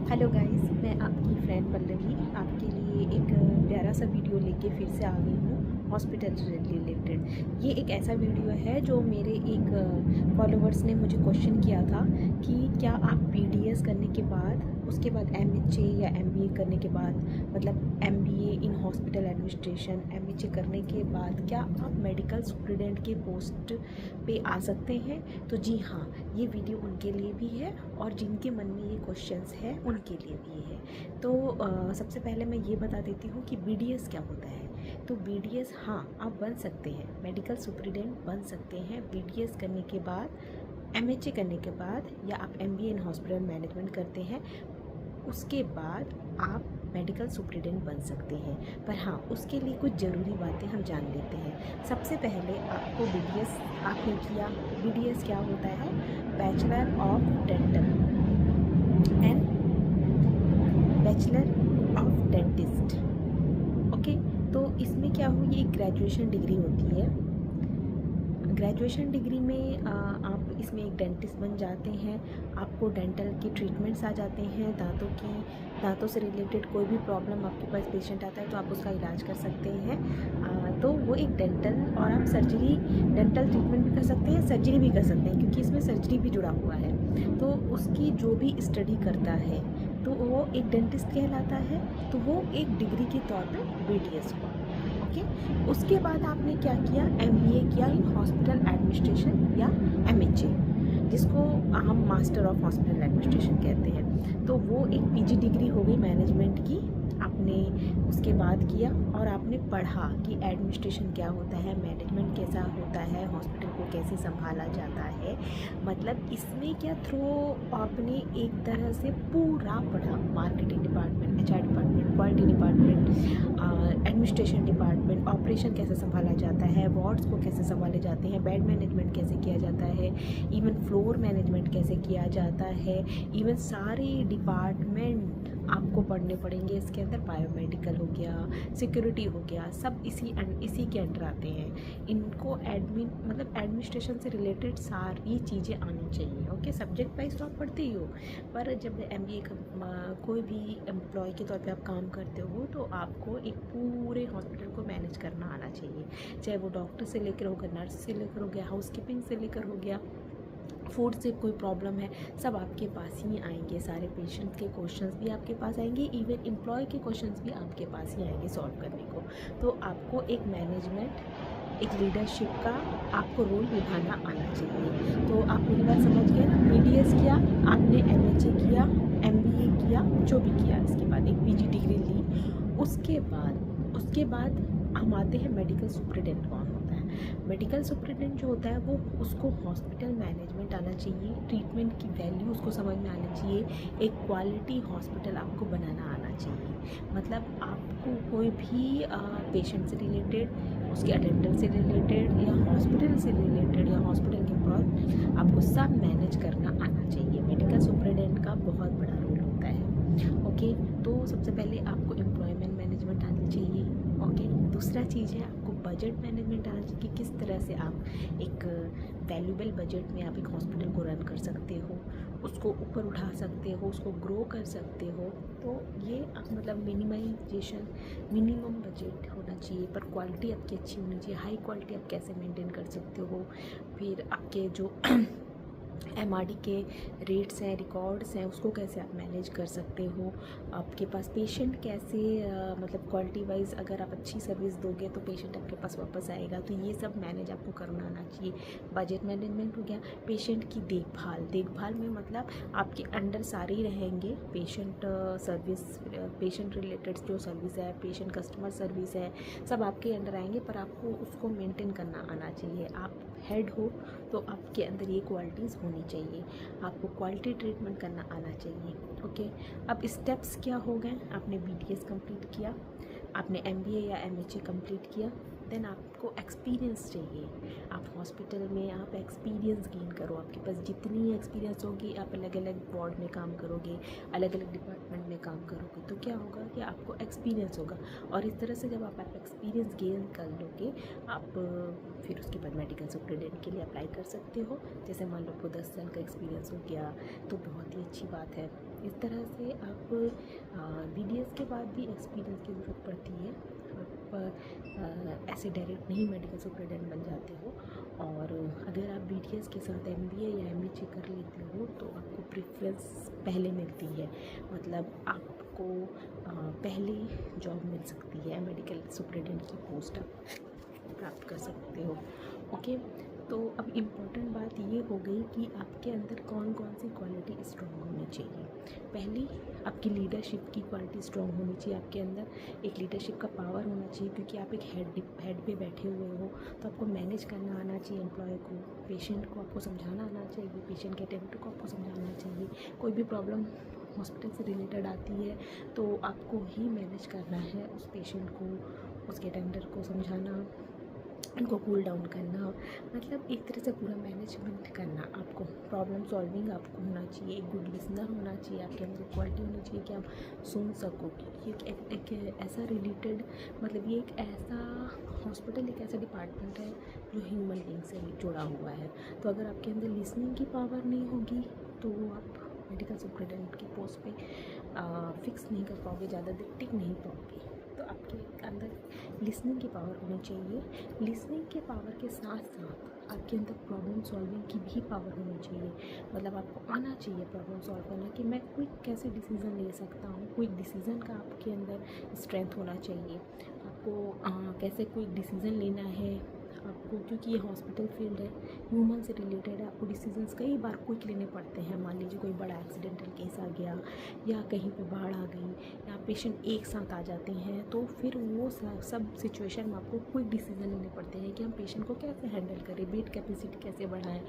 Hello guys, मैं आपकी friend Pallavi आपके लिए एक प्यारा सा वीडियो लेके फिर से आ गई हूँ हॉस्पिटल से रिलेटेड। ये एक ऐसा वीडियो है जो मेरे एक फॉलोवर्स ने मुझे क्वेश्चन किया था कि क्या आप बीडीएस करने के बाद उसके बाद एमएचए या एमबीए करने के बाद मतलब MBA in hospital administration MHA करने के बाद क्या आप मेडिकल सुपरिटेंडेंट के पोस्ट पे आ सकते हैं। तो जी हाँ, ये वीडियो उनके लिए भी है और जिनके मन में ये क्वेश्चंस है उनके लिए भी है। तो सबसे पहले मैं ये बता देती हूँ कि बीडीएस क्या होता है। तो बीडीएस, हाँ, आप बन सकते हैं, मेडिकल सुपरिटेंडेंट बन सकते हैं बीडीएस करने के बाद, एमएचए करने के बाद, या आप एमबीए इन हॉस्पिटल मैनेजमेंट करते हैं उसके बाद आप मेडिकल सुपरिटेंडेंट बन सकते हैं। पर हाँ, उसके लिए कुछ ज़रूरी बातें हम जान लेते हैं। सबसे पहले आपको बीडीएस आपने किया, बीडीएस क्या होता है? Bachelor of dental and bachelor of dentist. Okay, तो इसमें क्या हो, ये एक ग्रेजुएशन डिग्री होती है। ग्रेजुएशन डिग्री में आप इसमें एक डेंटिस्ट बन जाते हैं। आपको डेंटल के ट्रीटमेंट्स आ जाते हैं, दांतों से रिलेटेड कोई भी प्रॉब्लम आपके पास पेशेंट आता है तो आप उसका इलाज कर सकते हैं। तो वो एक डेंटल, और आप डेंटल ट्रीटमेंट भी कर सकते हैं, सर्जरी भी कर सकते हैं, क्योंकि इसमें सर्जरी भी जुड़ा हुआ है। तो उसकी जो भी स्टडी करता है तो वो एक डेंटिस्ट कहलाता है। तो वो एक डिग्री के तौर पे बीडीएस हुआ। ओके, उसके बाद आपने क्या किया? एमबीए किया इन हॉस्पिटल एडमिनिस्ट्रेशन या एमएचए, जिसको हम मास्टर ऑफ हॉस्पिटल एडमिनिस्ट्रेशन कहते हैं। तो वो एक पीजी डिग्री हो गई मैनेजमेंट की। आपने उसके बाद किया और आपने पढ़ा कि एडमिनिस्ट्रेशन क्या होता है, मैनेजमेंट कैसा होता है, हॉस्पिटल को कैसे संभाला जाता है। मतलब इसमें क्या थ्रू आपने एक तरह से पूरा पढ़ा, marketing department, HR department, quality department, administration department, operation कैसे संभाला जाता है, वार्ड्स को कैसे संभाले जाते हैं, बेड मैनेजमेंट कैसे किया जाता है, इवन फ्लोर मैनेजमेंट कैसे किया जाता है, इवन सारे डिपार्टमेंट आपको पढ़ने पड़ेंगे। इसके अंदर बायोमेडिकल हो गया, सिक्योरिटी हो गया, सब इसी के अंडर आते हैं। इनको एडमिनिस्ट्रेशन से रिलेटेड सारी चीज़ें आनी चाहिए। ओके, सब्जेक्ट वाइज तो आप पढ़ते ही हो, पर जब एमबीए कोई भी एम्प्लॉय के तौर पे आप काम करते हो तो आपको एक पूरे हॉस्पिटल को मैनेज करना आना चाहिए। चाहे वो डॉक्टर से लेकर हो गया, नर्स से लेकर हो गया, हाउसकीपिंग से लेकर हो गया, फूड से कोई प्रॉब्लम है, सब आपके पास ही आएंगे। सारे पेशेंट के क्वेश्चंस भी आपके पास आएंगे, इवन एम्प्लॉय के क्वेश्चंस भी आपके पास ही आएंगे सॉल्व करने को। तो आपको एक मैनेजमेंट, एक लीडरशिप का आपको रोल निभाना आना चाहिए। तो आप मेरी बात समझ गए ना? बीडीएस किया आपने, एमएचए किया, एमबीए किया, जो भी किया, इसके बाद एक पीजी डिग्री ली। उसके बाद हम आते हैं मेडिकल सुपरिटेंडेंट कौन होता है। मेडिकल सुपरिटेंडेंट जो होता है वो, उसको हॉस्पिटल मैनेजमेंट आना चाहिए, ट्रीटमेंट की वैल्यू उसको समझ में आना चाहिए, एक क्वालिटी हॉस्पिटल आपको बनाना आना चाहिए। मतलब आपको कोई भी पेशेंट से रिलेटेड, उसके अटेंडेंट से रिलेटेड, या हॉस्पिटल से रिलेटेड, या हॉस्पिटल के एम्प्लॉय, आपको सब मैनेज करना आना चाहिए। मेडिकल सुपरिटेंडेंट का बहुत बड़ा रोल होता है। ओके, तो सबसे पहले आपको एम्प्लॉयमेंट मैनेजमेंट आनी चाहिए। ओके, दूसरा चीज़ है आपको बजट मैनेजमेंट आना चाहिए कि किस तरह से आप एक वैल्यूबल बजट में आप एक हॉस्पिटल को रन कर सकते हो, उसको ऊपर उठा सकते हो, उसको ग्रो कर सकते हो। तो ये मतलब मिनिमम बजट होना चाहिए, पर क्वालिटी आपकी अच्छी होनी चाहिए। हाई क्वालिटी आप कैसे मेंटेन कर सकते हो, फिर आपके जो एमआरडी के रेट्स हैं, रिकॉर्ड्स हैं, उसको कैसे आप मैनेज कर सकते हो। आपके पास पेशेंट कैसे मतलब क्वालिटी वाइज अगर आप अच्छी सर्विस दोगे तो पेशेंट आपके पास वापस आएगा। तो ये सब मैनेज आपको करना आना चाहिए। बजट मैनेजमेंट हो गया। पेशेंट की देखभाल में मतलब आपके अंडर सारे ही रहेंगे, पेशेंट सर्विस, पेशेंट रिलेटेड जो सर्विस है, पेशेंट कस्टमर सर्विस है, सब आपके अंडर आएंगे, पर आपको उसको मेंटेन करना आना चाहिए। आप हेड हो तो आपके अंदर ये क्वालिटीज़ होनी चाहिए। आपको क्वालिटी ट्रीटमेंट करना आना चाहिए। ओके, अब स्टेप्स क्या हो गए? आपने बीडीएस कंप्लीट किया, आपने एमबीए या एमएचए कंप्लीट किया, देन आपको एक्सपीरियंस चाहिए। आप हॉस्पिटल में आप एक्सपीरियंस गेन करो, आपके पास जितनी एक्सपीरियंस होगी, आप अलग अलग वार्ड में काम करोगे, अलग अलग डिपार्टमेंट में काम करोगे, तो क्या होगा कि आपको एक्सपीरियंस होगा। और इस तरह से जब आप एक्सपीरियंस गेन कर लोगे, आप फिर उसके बाद मेडिकल सुपरिटेंडेंट के लिए अप्लाई कर सकते हो। जैसे मान लो आपको 10 साल का एक्सपीरियंस हो गया तो बहुत ही अच्छी बात है। इस तरह से आप BDS के बाद भी एक्सपीरियंस की ज़रूरत पड़ती है। आप ऐसे डायरेक्ट नहीं मेडिकल सुपरिटेंडेंट बन जाते हो। और अगर आप BDS के साथ MBA या MHA कर लेते हो तो आपको प्रेफरेंस पहले मिलती है, मतलब आपको पहले जॉब मिल सकती है, मेडिकल सुपरिटेंडेंट की पोस्ट आप प्राप्त कर सकते हो। ओके, तो अब इम्पोर्टेंट बात ये हो गई कि आपके अंदर कौन कौन सी क्वालिटी स्ट्रॉन्ग होनी चाहिए। पहली, आपकी लीडरशिप की क्वालिटी स्ट्रॉन्ग होनी चाहिए। आपके अंदर एक लीडरशिप का पावर होना चाहिए, क्योंकि आप एक हेड पे बैठे हुए हो, तो आपको मैनेज करना आना चाहिए एम्प्लॉय को। पेशेंट को आपको समझाना आना चाहिए, पेशेंट के अटेंडर को आपको समझाना चाहिए। कोई भी प्रॉब्लम हॉस्पिटल से रिलेटेड आती है तो आपको ही मैनेज करना है उस पेशेंट को, उसके अटेंडर को समझाना, उनको कूल डाउन करना, मतलब एक तरह से पूरा मैनेजमेंट करना। आपको प्रॉब्लम सॉल्विंग आपको होना चाहिए, एक गुड लिसनर होना चाहिए, आपके अंदर क्वालिटी होनी चाहिए कि आप सुन सको। क्योंकि एक ऐसा रिलेटेड, मतलब ये एक ऐसा हॉस्पिटल, एक ऐसा डिपार्टमेंट है जो ह्यूमन बीइंग से जुड़ा हुआ है। तो अगर आपके अंदर लिसनिंग की पावर नहीं होगी तो आप मेडिकल सुपरिटेंडेंट की पोस्ट पे फिक्स नहीं कर पाओगे, ज़्यादा देर टिक नहीं पाओगे। तो आपके अंदर लिसनिंग की पावर होनी चाहिए। लिसनिंग के पावर के साथ साथ आपके अंदर प्रॉब्लम सॉल्विंग की भी पावर होनी चाहिए। मतलब आपको आना चाहिए प्रॉब्लम सॉल्व करना, कि मैं क्विक कैसे डिसीज़न ले सकता हूँ। क्विक डिसीज़न का आपके अंदर स्ट्रेंथ होना चाहिए। आपको कैसे क्विक डिसीज़न लेना है आपको, क्योंकि ये हॉस्पिटल फील्ड है, ह्यूमन से रिलेटेड है। आपको डिसीजंस कई बार क्विक लेने पड़ते हैं। मान लीजिए कोई बड़ा एक्सीडेंटल केस आ गया, या कहीं पे बाढ़ आ गई, या पेशेंट एक साथ आ जाते हैं, तो फिर वो सब सिचुएशन में आपको क्विक डिसीजन लेने पड़ते हैं कि हम पेशेंट को कैसे हैंडल करें, बेड कैपेसिटी कैसे बढ़ाएं,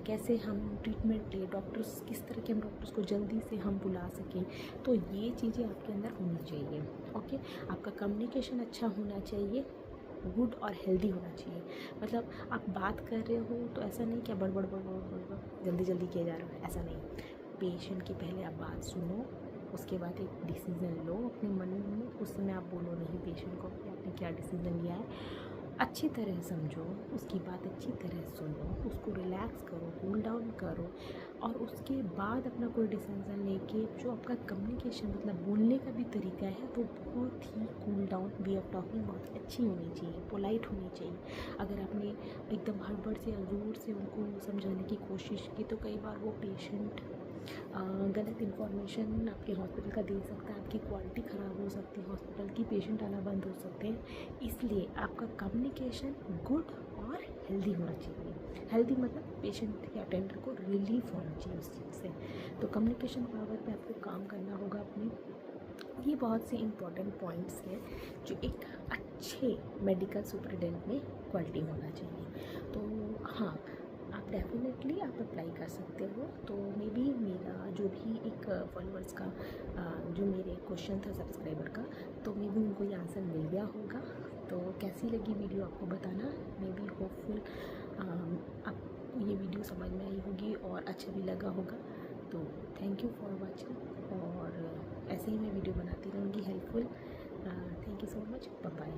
कैसे हम ट्रीटमेंट लें, डॉक्टर्स किस तरह के हम डॉक्टर्स को जल्दी से हम बुला सकें। तो ये चीज़ें आपके अंदर होनी चाहिए। ओके, आपका कम्युनिकेशन अच्छा होना चाहिए, गुड और हेल्दी होना चाहिए। मतलब आप बात कर रहे हो तो ऐसा नहीं कि बड़ जल्दी जल्दी किया जा रहा है, ऐसा नहीं। पेशेंट की पहले आप बात सुनो, उसके बाद एक डिसीज़न लो अपने मन में। उस समय आप बोलो नहीं पेशेंट को कि आपने क्या डिसीज़न लिया है। अच्छी तरह समझो, उसकी बात अच्छी तरह सुनो, उसको रिलैक्स करो, कूल डाउन करो, और उसके बाद अपना कोई डिसीजन लेके जो आपका कम्युनिकेशन, मतलब बोलने का भी तरीका है, वो बहुत ही cool down way of talking बहुत अच्छी होनी चाहिए, पोलाइट होनी चाहिए। अगर आपने एकदम हड़बड़ से या ज़ोर से उनको समझाने की कोशिश की तो कई बार वो पेशेंट गलत इन्फॉर्मेशन आपके हॉस्पिटल का दे सकता है, आपकी क्वालिटी ख़राब हो सकती है, हॉस्पिटल की पेशेंट आना बंद हो सकते हैं। इसलिए आपका कम्युनिकेशन गुड और हेल्दी होना चाहिए। हेल्दी मतलब पेशेंट या अटेंडर को रिलीफ होना चाहिए उस चीज़ से। तो कम्युनिकेशन पावर पे आपको काम करना होगा अपने। ये बहुत से इम्पॉर्टेंट पॉइंट्स हैं जो एक अच्छे मेडिकल सुपरिटेंडेंट में क्वालिटी होना चाहिए। तो हाँ, आप डेफिनेटली आप अप्लाई कर सकते हो। तो मे बी मेरा जो भी एक फॉलोअर्स का जो मेरे क्वेश्चन था सब्सक्राइबर का, तो मे बी उनको ये आंसर मिल गया होगा। तो कैसी लगी वीडियो आपको बताना। मे बी होपफुल आपको ये वीडियो समझ में आई होगी और अच्छा भी लगा होगा। तो थैंक यू फॉर वॉचिंग, और ऐसे ही मैं वीडियो बनाती रहूँगी helpful. Thank you so much, bye bye.